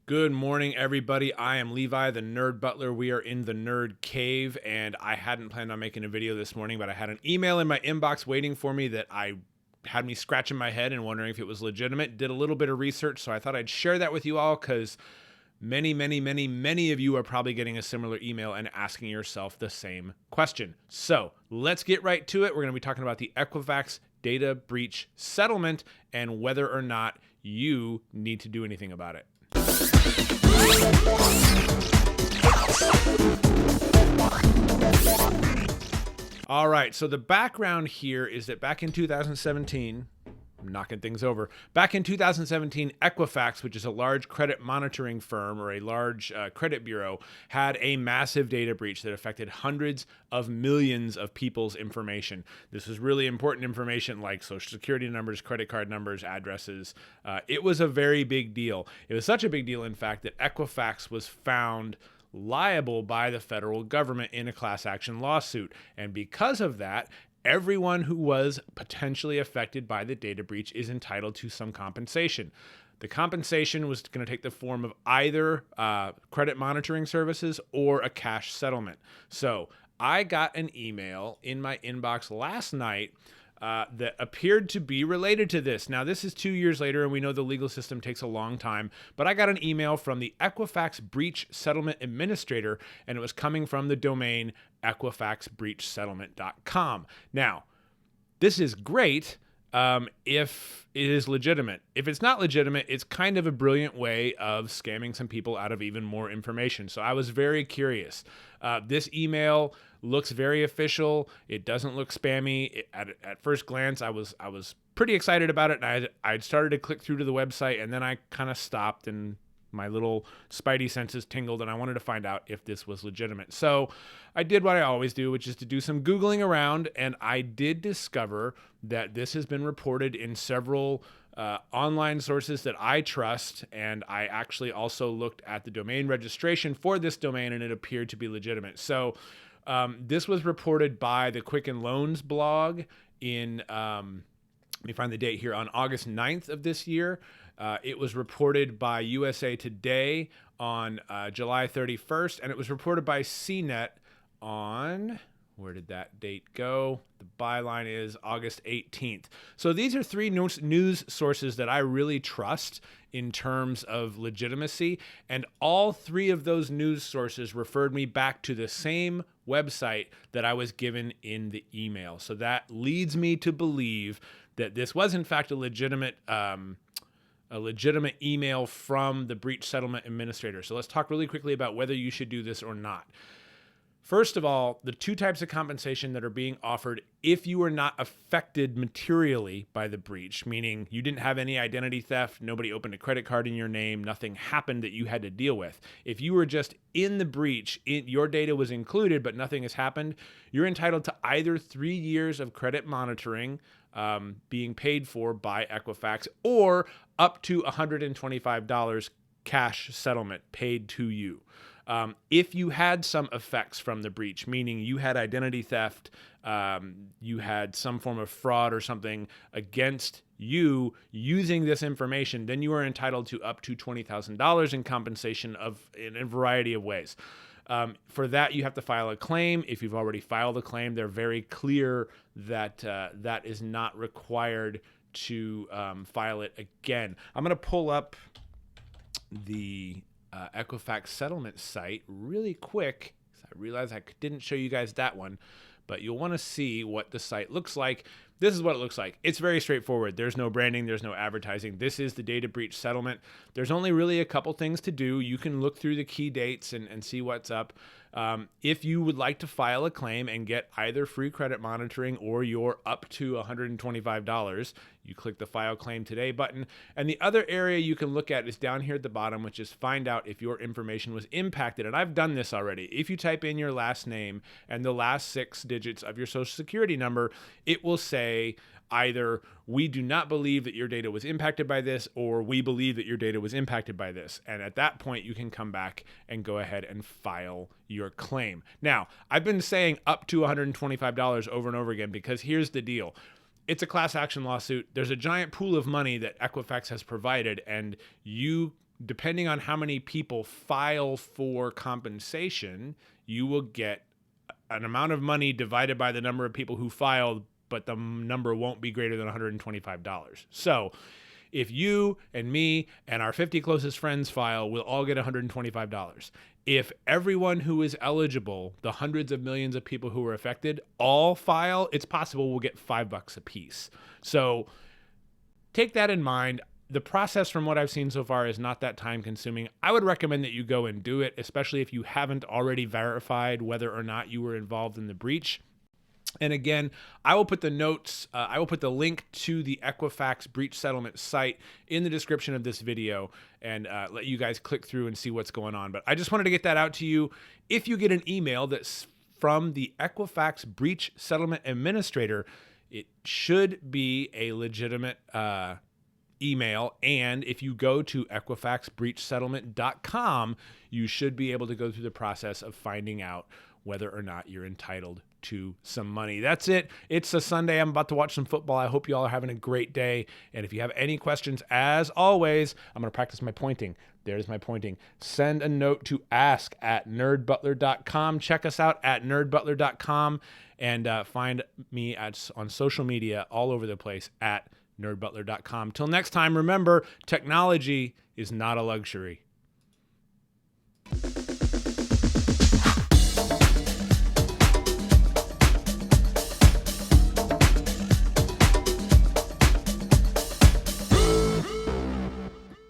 Good morning, everybody. I am Levi, the Nerd Butler. We are in the Nerd Cave, and I hadn't planned on making a video this morning, but I had an email in my inbox waiting for me that had me scratching my head and wondering if it was legitimate. Did a little bit of research, so I thought I'd share that with you all because many of you are probably getting a similar email and asking yourself the same question. So let's get right to it. We're going to be talking about the Equifax data breach settlement and whether or not you need to do anything about it. All right, so the background here is that back in 2017, I'm knocking things over. Back in 2017, Equifax, which is a large credit monitoring firm or a large credit bureau, had a massive data breach that affected hundreds of millions of people's information. This was really important information like social security numbers, credit card numbers, addresses. It was a very big deal. It was such a big deal, in fact, that Equifax was found liable by the federal government in a class action lawsuit. And because of that, everyone who was potentially affected by the data breach is entitled to some compensation. The compensation was going to take the form of either credit monitoring services or a cash settlement. So I got an email in my inbox last night that appeared to be related to this. Now, this is 2 years later, and we know the legal system takes a long time, but I got an email from the Equifax Breach Settlement Administrator, and it was coming from the domain equifaxbreachsettlement.com. Now, this is great if it is legitimate. If it's not legitimate, it's kind of a brilliant way of scamming some people out of even more information. So I was very curious. This email looks very official. It doesn't look spammy. At first glance, I was pretty excited about it, and I'd started to click through to the website, and then I kind of stopped, and my little spidey senses tingled, and I wanted to find out if this was legitimate. So I did what I always do, which is to do some Googling around, and I did discover that this has been reported in several online sources that I trust, and I actually also looked at the domain registration for this domain, and it appeared to be legitimate. So this was reported by the Quicken Loans blog in, let me find the date here, on August 9th of this year. It was reported by USA Today on July 31st, and it was reported by CNET on, where did that date go? The byline is August 18th. So these are three news sources that I really trust in terms of legitimacy, and all three of those news sources referred me back to the same website that I was given in the email. So that leads me to believe that this was in fact a legitimate email from the breach settlement administrator. So let's talk really quickly about whether you should do this or not. First of all, the two types of compensation that are being offered if you are not affected materially by the breach, meaning you didn't have any identity theft, nobody opened a credit card in your name, nothing happened that you had to deal with. If you were just in the breach, your data was included, but nothing has happened, you're entitled to either 3 years of credit monitoring being paid for by Equifax, or up to $125 cash settlement paid to you. If you had some effects from the breach, meaning you had identity theft, you had some form of fraud or something against you using this information, then you are entitled to up to $20,000 in compensation in a variety of ways. For that, you have to file a claim. If you've already filed a claim, they're very clear that that is not required to file it again. I'm going to pull up the Equifax settlement site really quick. I realize I didn't show you guys that one, but you'll want to see what the site looks like. This is what it looks like. It's very straightforward. There's no branding. There's no advertising. This is the data breach settlement. There's only really a couple things to do. You can look through the key dates and see what's up. If you would like to file a claim and get either free credit monitoring or your up to $125, you click the File Claim Today button. And the other area you can look at is down here at the bottom, which is find out if your information was impacted. And I've done this already. If you type in your last name and the last 6 digits of your social security number, it will say either we do not believe that your data was impacted by this, or we believe that your data was impacted by this. And at that point, you can come back and go ahead and file your claim. Now, I've been saying up to $125 over and over again because here's the deal. it's a class action lawsuit. There's a giant pool of money that Equifax has provided, and you, depending on how many people file for compensation, you will get an amount of money divided by the number of people who filed, but the number won't be greater than $125. So if you and me and our 50 closest friends file, we'll all get $125. If everyone who is eligible, the hundreds of millions of people who are affected, all file, it's possible we'll get $5 a piece. So take that in mind. The process, from what I've seen so far, is not that time consuming. I would recommend that you go and do it, especially if you haven't already verified whether or not you were involved in the breach. And again, I will put the notes, I will put the link to the Equifax breach settlement site in the description of this video, and let you guys click through and see what's going on. But I just wanted to get that out to you. If you get an email that's from the Equifax breach settlement administrator, it should be a legitimate email. And if you go to equifaxbreachsettlement.com, you should be able to go through the process of finding out whether or not you're entitled to some money. That's it. It's a Sunday. I'm about to watch some football. I hope you all are having a great day. And if you have any questions, as always, I'm going to practice my pointing. There's my pointing. Send a note to ask@nerdbutler.com. Check us out at nerdbutler.com, and find me on social media all over the place at nerdbutler.com. Till next time, remember, technology is not a luxury.